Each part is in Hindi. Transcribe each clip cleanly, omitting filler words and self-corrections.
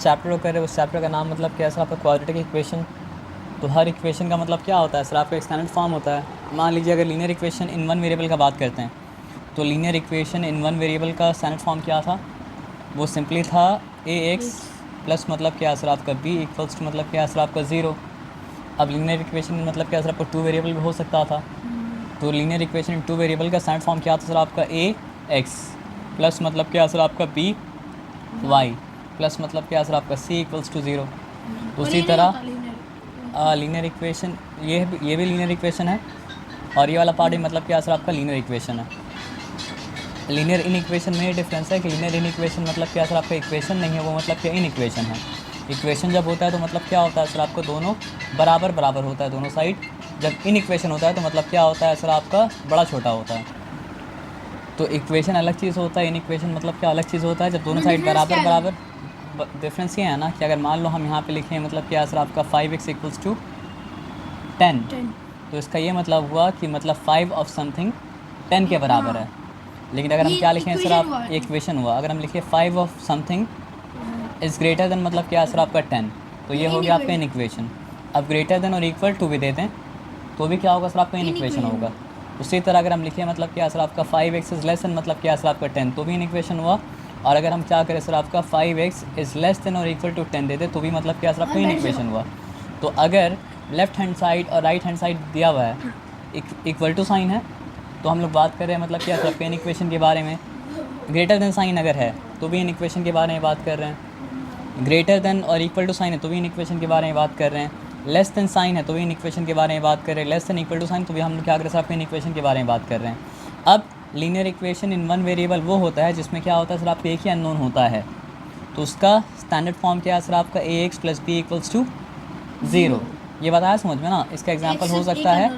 चैप्टर को कर रहे हैं, उस चैप्टर का नाम मतलब क्या है सर आपका क्वाड्रेटिक इक्वेशन। तो हर इक्वेशन का मतलब क्या होता है सर आपका एक स्टैंडर्ड फॉर्म होता है। मान लीजिए अगर linear equation in one variable का बात करते हैं, तो linear equation in one variable का स्टैंडर्ड फॉर्म क्या था, वो सिंपली था ए एक्स प्लस मतलब क्या सर आपका बी इक्वल्स टू मतलब क्या सर आपका ज़ीरो। अब लीनियर इक्वेशन में मतलब क्या सर आपका टू वेरिएबल भी हो सकता था, तो linear equation in two variable का स्टैंडर्ड फॉर्म क्या था सर आपका ए एक्स प्लस मतलब क्या सर आपका बी वाई प्लस मतलब क्या सर आपका सी इक्वल्स टू ज़ीरो। तो उसी तरह लीनियर इक्वेशन ये भी लीनियर इक्वेशन है, और ये वाला पार्ट भी मतलब क्या सर आपका लीनियर इक्वेशन है। लीनियर इन इक्वेशन में ये डिफरेंस है कि लीनियर इन इक्वेशन मतलब क्या सर आपका इक्वेशन नहीं है, वो मतलब क्या इन इक्वेशन है। इक्वेशन जब होता है तो मतलब क्या होता है सर आपको दोनों बराबर बराबर होता है दोनों साइड। जब इन इक्वेशन होता है तो मतलब क्या होता है सर आपका बड़ा छोटा होता है। तो इक्वेशन अलग चीज़ होता है, इन इक्वेशन मतलब क्या अलग चीज़ होता है, जब दोनों साइड बराबर बराबर। डिफरेंस ये है ना कि अगर मान लो हम यहाँ पे लिखें मतलब क्या सर आपका 5x इक्वल्स टू 10, तो इसका ये मतलब हुआ कि मतलब 5 ऑफ समथिंग 10 के बराबर है। लेकिन अगर हम क्या लिखें सर आप इक्वेशन हुआ, अगर हम लिखें 5 of something is greater than मतलब क्या सर आपका 10, तो ये हो गया आपका इन इक्वेशन। अब ग्रेटर देन और इक्वल टू भी देते हैं तो भी क्या होगा सर आपका इन इक्वेशन होगा। उसी तरह अगर हम लिखें मतलब क्या सर आपका 5x इज़ लेस देन मतलब क्या सर आपका 10, तो भी इन इक्वेशन हुआ। और अगर हम क्या करें सर आपका 5x इज़ लेस देन और इक्वल टू 10 दे दे तो भी मतलब क्या सर आपका इन इक्वेशन हुआ। तो अगर लेफ्ट हैंड साइड और राइट हैंड साइड दिया हुआ है, इक्वल टू साइन है, तो हम लोग बात कर रहे हैं मतलब क्या सर आपका इन इक्वेशन के बारे में। ग्रेटर देन साइन अगर है तो भी इन इक्वेशन के बारे में बात कर रहे हैं। ग्रेटर देन और इक्वल टू साइन है तो भी इन इक्वेशन के बारे में बात कर रहे हैं। लेस देन साइन है तो भी इन इक्वेशन के बारे में बात कर रहे हैं। Less than equal to sine तो भी हम लोग क्या कर रहे हैं आपके इन इक्वेशन के बारे में बात कर रहे हैं। अब linear equation in one variable वो होता है जिसमें क्या होता है सर आपका एक ही अननोन होता है, तो उसका स्टैंडर्ड फॉर्म क्या है सर आपका a x plus b equals to zero. ये बताया समझ में ना। इसका एग्जाम्पल हो सकता है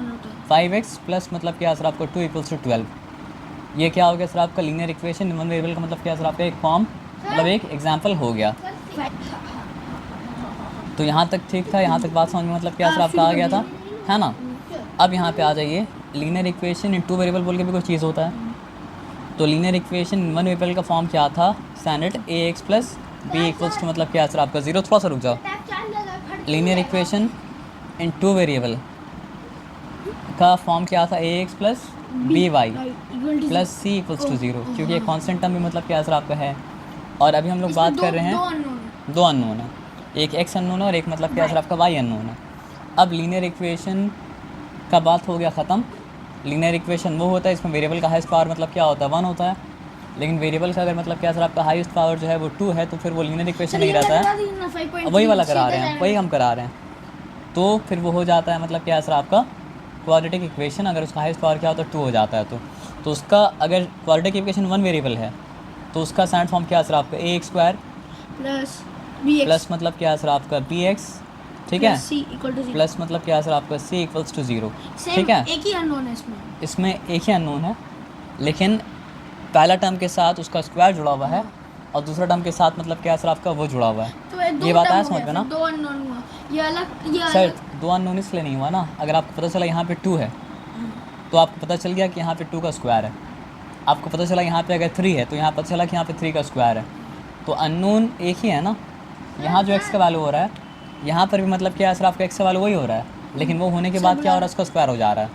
5x प्लस मतलब क्या सर आपका 2 इक्वल्स टू 12। ये क्या हो गया सर आपका linear equation in one variable का मतलब क्या सर आपका एक फॉर्म मतलब एक एग्जाम्पल हो गया। तो यहाँ तक ठीक था, यहाँ तक बात समझ में मतलब क्या सर आपका आ गया था, है ना। अब यहाँ पे आ जाइए, linear equation in two variable बोल के भी कोई चीज़ होता है। तो linear equation in one variable का फॉर्म क्या था, standard a x plus b equals to मतलब क्या सर आपका ज़ीरो। थोड़ा सा रुक जाओ। Linear equation in two variable का फॉर्म क्या था, a x plus b y plus c equals to zero, क्योंकि ये कॉन्स्टेंट टर्म भी मतलब क्या सर आपका है। और अभी हम लोग बात कर रहे हैं दो अननोन है, एक एक्स अननोन है और एक मतलब क्या सर आपका वाई अननोन है। अब लीनियर इक्वेशन का बात हो गया ख़त्म। लीनियर इक्वेशन वो होता है इसमें वेरिएबल का हाईएस्ट पावर मतलब क्या होता है 1 होता है, लेकिन वेरिएबल का अगर मतलब क्या सर आपका हाईएस्ट पावर जो है वो 2 है, तो फिर वो लीनियर इक्वेशन नहीं रहता है। वही वाला करा रहे हैं, वही हम करा रहे हैं। तो फिर वो हो जाता है मतलब क्या सर आपका क्वाड्रेटिक इक्वेशन, अगर उसका हाईएस्ट पावर क्या होता है 2 हो जाता है। तो उसका अगर क्वाड्रेटिक इक्वेशन वन वेरिएबल है तो उसका स्टैंडर्ड फॉर्म क्या सर आपका ए एक्स स्क्वायर प्लस मतलब क्या सर आपका बी एक्स, ठीक है, प्लस मतलब क्या सर आपका सी इक्वल्स टू ज़ीरो, ठीक है। एक ही अननोन है इसमें एक ही अननोन है, लेकिन पहला टर्म के साथ उसका स्क्वायर जुड़ा हुआ है और दूसरा टर्म के साथ मतलब क्या सर आपका वो जुड़ा हुआ है। तो ये बात आया समझ में ना। दो अननोन हुआ, ये सर दो अननोन इसलिए नहीं हुआ ना, अगर आपको पता चला यहाँ पे 2 है तो आपको पता चल गया कि यहाँ पे 2 का स्क्वायर है। आपको पता चला यहाँ पे अगर 3 है तो यहाँ पता चला कि यहाँ पे 3 का स्क्वायर है। तो अननोन एक ही है ना। यहाँ जो x का वैल्यू हो रहा है यहाँ पर भी मतलब क्या है सर आपका x का वैल्यू वही हो रहा है, लेकिन वो होने के बाद क्या हो रहा है उसका स्क्वायर हो जा रहा है।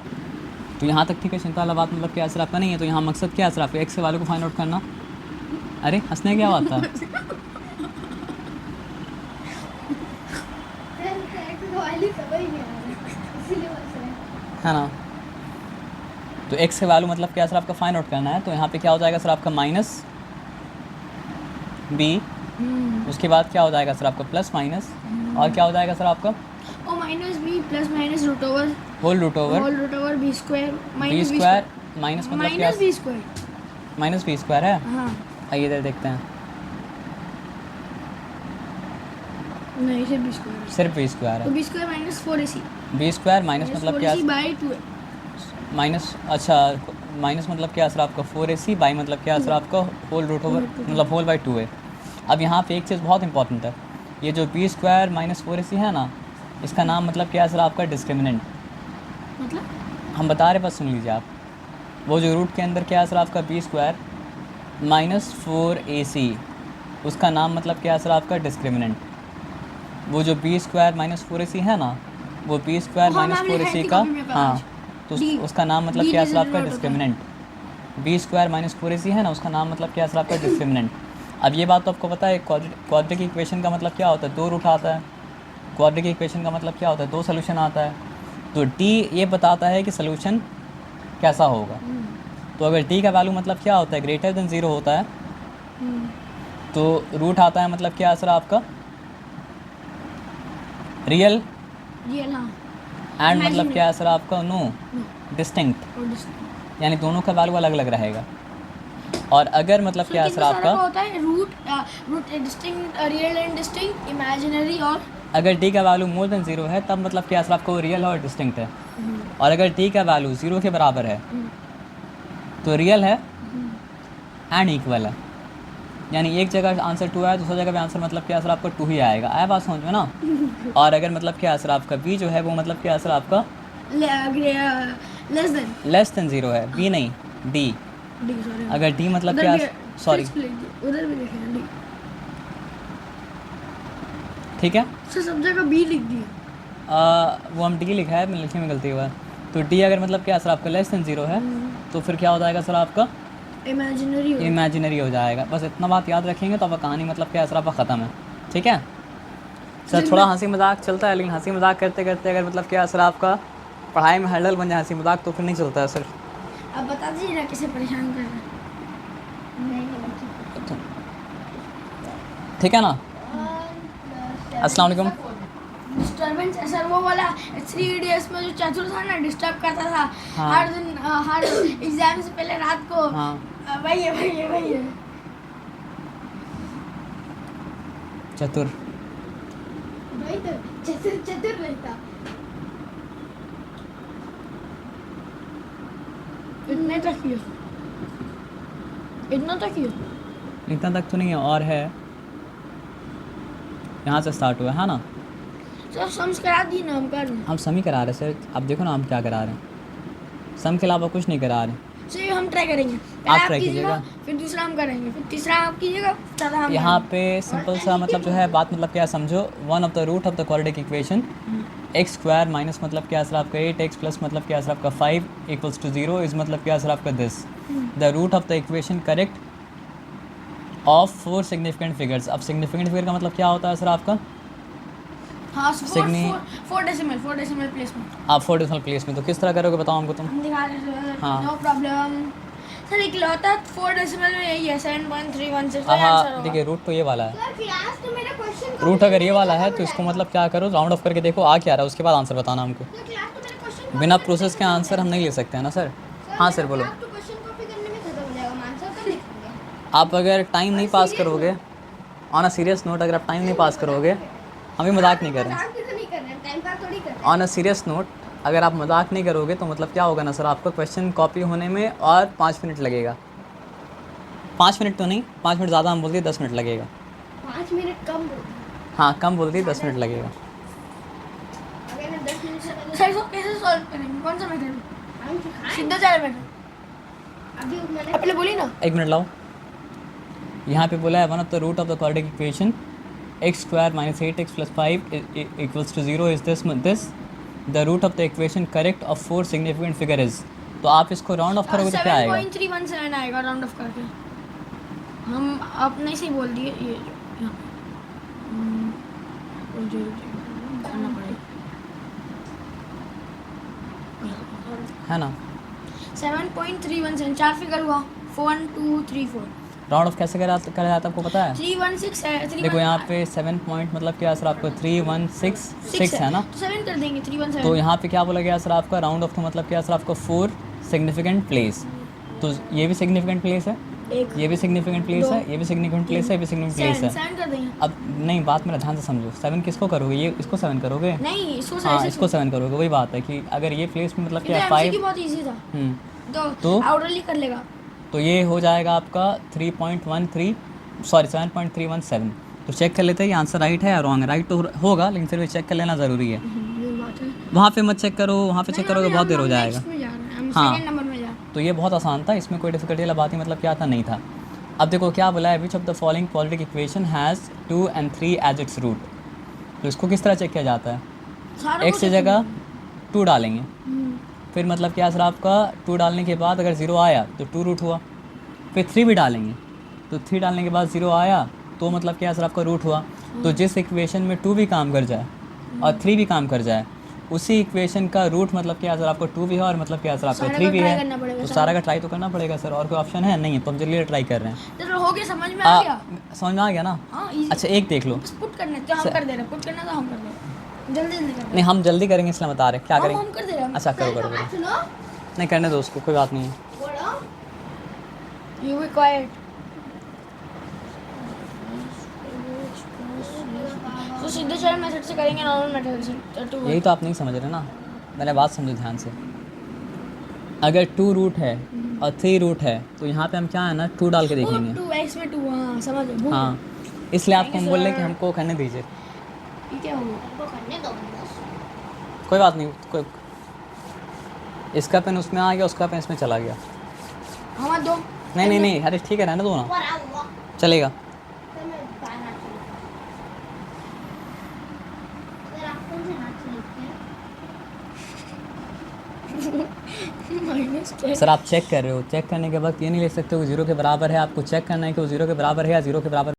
तो यहाँ तक ठीक है, चिंता वाला बात मतलब क्या सर आपका नहीं है। तो यहाँ मकसद क्या है सर आपका x के वैल्यू को फाइंड आउट करना। अरे हंसने क्या बात था है ना। तो x के वैल्यू मतलब क्या सर आपका फाइंड आउट करना है। तो यहाँ पे क्या हो जाएगा सर आपका माइनस बी, उसके बाद क्या हो जाएगा सर आपका प्लस माइनस, और क्या हो जाएगा सर आपका oh minus B plus minus root over whole root over B square B square minus मतलब क्या B square minus B square है। हाँ आइए इधर देखते हैं, नहीं सिर्फ बी स्क्वायर, सिर्फ बी स्क्वायर तो है। B square minus 4ac B square minus मतलब क्या बाई 2 माइनस, अच्छा माइनस मतलब क्या सर आपका 4ac बाई मतलब क्या सर आपका होल रूट ओवर मतलब होल बाई 2 है। अब यहाँ पे एक चीज़ बहुत इंपॉर्टेंट है, ये जो बी स्क्वायर माइनस 4ac है ना, इसका नाम मतलब क्या है सर आपका डिस्क्रिमिनेंट। मतलब हम बता रहे बस सुन लीजिए आप। वो जो रूट के अंदर क्या है सर आपका बी स्क्वायर माइनस 4ac उसका नाम मतलब क्या है सर आपका डिस्क्रिमिनेंट। वो जो बी स्क्वायर माइनस 4ac है ना, वो बी स्क्वायर हाँ, माइनस मैम 4ac लिखाई थी का, कॉपी में हाँ, आज। तो D उसका नाम मतलब D क्या है सर डिजिट आपका नोट होता है। Discriminant. B square minus 4ac है ना, उसका नाम मतलब क्या है सर आपका डिस्क्रिमिनेंट। अब ये बात तो आपको पता है क्वाड्रेटिक इक्वेशन का मतलब क्या होता है, 2 रूट आता है। क्वाड्रेटिक इक्वेशन का मतलब क्या होता है, 2 सोल्यूशन आता है। तो डी ये बताता है कि सोल्यूशन कैसा होगा। तो अगर डी का वैल्यू मतलब क्या होता है, ग्रेटर देन 0 होता है, तो रूट आता है मतलब क्या है सर आपका रियल, रियल, हाँ। एंड मतलब Imaginary। क्या है सर आपका नो, No, डिस्टिंक्ट, और डिस्टिंक्ट। यानी दोनों का वैल्यू अलग अलग रहेगा। और अगर मतलब क्या है सर कितने सारे आपका, का होता है? Root distinct, real and distinct, imaginary और अगर डी का वैल्यू मोर देन 0 है तब मतलब क्या है सर आपको रियल और डिस्टिंक्ट है। और अगर डी का वैल्यू 0 के बराबर है तो रियल है एंड इक्वल है। यानी एक जगह आंसर 2 आया, दूसरी जगह पे आंसर मतलब क्या है सर आपका 2 ही आएगा। आया बात समझ में ना। और अगर मतलब क्या है सर आपका बी जो है वो मतलब क्या है सर आपका लेस देन लेस देन 0 है, बी नहीं डी। D, sorry. अगर डी मतलब उधर क्या, भी सॉरी, उधर भी लिखे हैं डी। ठीक है, सर सब जगह बी लिख दिया। वो हम डी लिखा है, लिखने में गलती हुआ है। तो डी अगर मतलब क्या है सर आपका लेस देन 0 है तो फिर क्या हो जाएगा सर आपका इमेजिनरी हो। इमेजिनरी हो जाएगा। बस इतना बात याद रखेंगे तो अब कहानी मतलब क्या है सर आपका ख़त्म है। ठीक है सर, थोड़ा हंसी मजाक चलता है, लेकिन हंसी मजाक करते करते अगर मतलब क्या है सर आपका पढ़ाई में हर्डल बन जाए हंसी मजाक, तो फिर नहीं चलता है सर। अब बता दीजिए ना किसे परेशान कर रहे हैं। ठीक है ना, अस्सलाम वालेकुम। डिस्टर्बेंस है सर, वो वाला 3 इडियट्स में जो चतुर था ना, डिस्टर्ब करता था हाँ। हर दिन, हर एग्जाम से पहले रात को। हाँ वही है। चतुर, वही तो चतुर रहता। इतना तक ही हो। इतना तक तो नहीं है, और है, यहाँ से स्टार्ट हुआ है ना। सर सम्स करा दी ना, हम कर रहे हैं। हम सम ही करा रहे सर, अब देखो ना हम क्या करा रहे हैं, सम के अलावा कुछ नहीं करा रहे। सर हम ट्राई करेंगे, पहले आप आप ट्राई कीजिएगा, कीजिएगा। फिर दूसरा हम करेंगे, फिर तीसरा आप कीजिएगा, चौथा हम यहाँ करेंगे। पे सिंपल सा मतलब जो है बात मतलब क्या समझो, one of the root of the quadratic equation X square minus मतलब क्या सर आपका 8x प्लस मतलब क्या सर आपका 5 इक्वल्स टू 0 इज मतलब क्या सर आपका this the root of the equation correct of 4 significant figures. अब सिग्निफिकेंट फिगर का मतलब क्या होता है सर आपका, हाँ, Signi- 4 डेसिमल प्लेस में आप 4 डेसिमल प्लेस में, तो किस तरह करोगे बताओ हमको तुम। हम दिखा रहे हैं। हाँ। नो प्रॉब्लम सर, इकलौता 4 डेसिमल में यही है, 7.316 आंसर हाँ होगा। देखिए रूट तो ये वाला है, सर क्लास तो मेरा क्वेश्चन रूट अगर ये वाला है तो इसको मतलब क्या करो राउंड ऑफ करके देखो आ क्या रहा है, उसके बाद आंसर बताना हमको। क्लास तो मेरा क्वेश्चन बिना प्रोसेस के आंसर हम नहीं ले सकते हैं ना सर। हाँ सर बोलो। तो क्वेश्चन कॉपी करने में खत्म हो जाएगा, आंसर तो लिखेंगे। आप अगर टाइम नहीं पास करोगे, ऑन अ सीरियस नोट, अगर आप टाइम नहीं पास करोगे, हम भी मजाक नहीं कर रहे हैं, मजाक भी तो नहीं कर रहे हैं, टाइम पास थोड़ी कर रहे हैं। ऑन अ सीरियस नोट, अगर आप मजाक नहीं करोगे तो मतलब क्या होगा ना सर, आपका क्वेश्चन कॉपी होने में और 5 मिनट लगेगा। 5 मिनट तो नहीं, 5 मिनट ज़्यादा हम बोल दिए, 10 मिनट लगेगा। 5 मिनट कम बोल दिया। हाँ कम बोल दिए, 10 मिनट लगेगा। अगर मैं 10 मिनट से सर इसको कैसे सॉल्व करेंगे, कौन सा मेथड? हम सीधा चल मेथड अभी मैंने पहले बोली ना। 1 मिनट लाओ, यहाँ पे बोला है one of the root of the quadratic equation X square minus 8x plus 5 equals to 0 is this the root of the equation correct of 4 significant figure is. तो आप इसको राउंड ऑफ करोगे तो क्या आएगा, 7.317 आएगा राउंड ऑफ करके। हम अपने से ही बोल दिए ये यहाँ पे करना पड़ेगा है ना। 7.317 4 फिगर हुआ, 1 2 3 4 राउंड ऑफ कैसे करा जाता है आपको पता है। 316 है। देखो यहाँ पे 7 पॉइंट मतलब क्या है सर आपको 3166 है ना, तो 7 कर देंगे 317। तो यहाँ पे क्या बोला गया सर आपका राउंड ऑफ, तो मतलब क्या है सर आपका 4 सिग्निफिकेंट प्लेस। तो ये भी सिग्निफिकेंट प्लेस है, एक ये भी सिग्निफिकेंट प्लेस है, ये भी सिग्निफिकेंट प्लेस है, ये भी सिग्निफिकेंट प्लेस है। 7 कर देंगे। अब नहीं बात मेरा ध्यान से समझो, 7 किसको करोगे, ये इसको 7 करोगे, नहीं इसको हाँ सही इसको 7 करोगे। वही बात है कि अगर ये प्लेस में मतलब क्या है MCQ 5, बहुत इजी था, तो तो आउटरली कर लेगा। तो ये हो जाएगा आपका 3.13 सॉरी 7.317। तो चेक कर लेते हैं ये आंसर राइट है या रॉन्ग है। राइट तो होगा लेकिन फिर भी चेक कर लेना ज़रूरी है। ये बात है। वहाँ पे मत चेक करो, वहाँ पे चेक करोगे बहुत देर हो जाएगा। नेक्स्ट में जा रहे हैं, हम हाँ। सेकंड नंबर में जा रहे हैं। तो ये बहुत आसान था, इसमें कोई डिफिकल्टी वाला बात ही मतलब क्या था नहीं था। अब देखो क्या बोला है, which of the following quadratic equation has 2 and 3 as its root. तो इसको किस तरह चेक किया जाता है, सारा एक्स की जगह 2 डालेंगे, हम्म, फिर मतलब क्या सर आपका 2 डालने के बाद अगर 0 आया तो 2 रूट हुआ, फिर 3 भी डालेंगे तो 3 डालने के बाद 0 आया तो मतलब क्या सर आपका रूट हुआ। तो जिस इक्वेशन में 2 भी काम कर जाए और 3 भी काम कर जाए, उसी इक्वेशन का रूट मतलब क्या सर आपको 2 भी है और मतलब क्या सर आपको सारा 3 का भी try है। करना पड़ेगा तो सारा। सारा का ट्राई तो करना पड़ेगा सर, और कोई ऑप्शन है नहीं है, तो हम जल्दी ट्राई कर रहे हैं। चलो हो गया, समझ में आ गया। समझ में आ गया ना। हाँ easy। अच्छा एक देख लो, बस पुट करना है तो हम कर दे रहे हैं, पुट करना तो हम कर दे रहे हैं, जल्दी जल्दी कर रहे नहीं हम जल्दी करेंगे इसलिए बता रहे हैं, क्या हैं। करेंगे। हम कर दे रहे हैं। अच्छा करो करो करो, सुनो, नहीं करने दो उसको, कोई बात नहीं है। You be quiet. तो सीधे चरण मेथड से करेंगे, नॉर्मल मेथड से टू यही तो आप नहीं समझ रहे ना, मैंने बात समझो ध्यान से। अगर 2 रूट है और 3 रूट है तो यहाँ पे हम क्या है ना 2 डाल के देखेंगे। 2x में 2, हाँ समझ गए। हाँ इसलिए आपको हम Thank you, बोल रहे हैं sir। कि हमको करने दीजिए। ये क्या हुआ? कोई बात नहीं, कोई इसका पेन उसमें आ गया, उसका पेन इसमें चला गया। हमारा दो। नहीं नहीं नहीं, अरे ठीक है रहने दो ना, चलेगा। माइनस सर आप चेक कर रहे हो, चेक करने के बाद ये नहीं लिख सकते हो कि 0 के बराबर है, आपको चेक करना है कि वो 0 के बराबर है या 0 के बराबर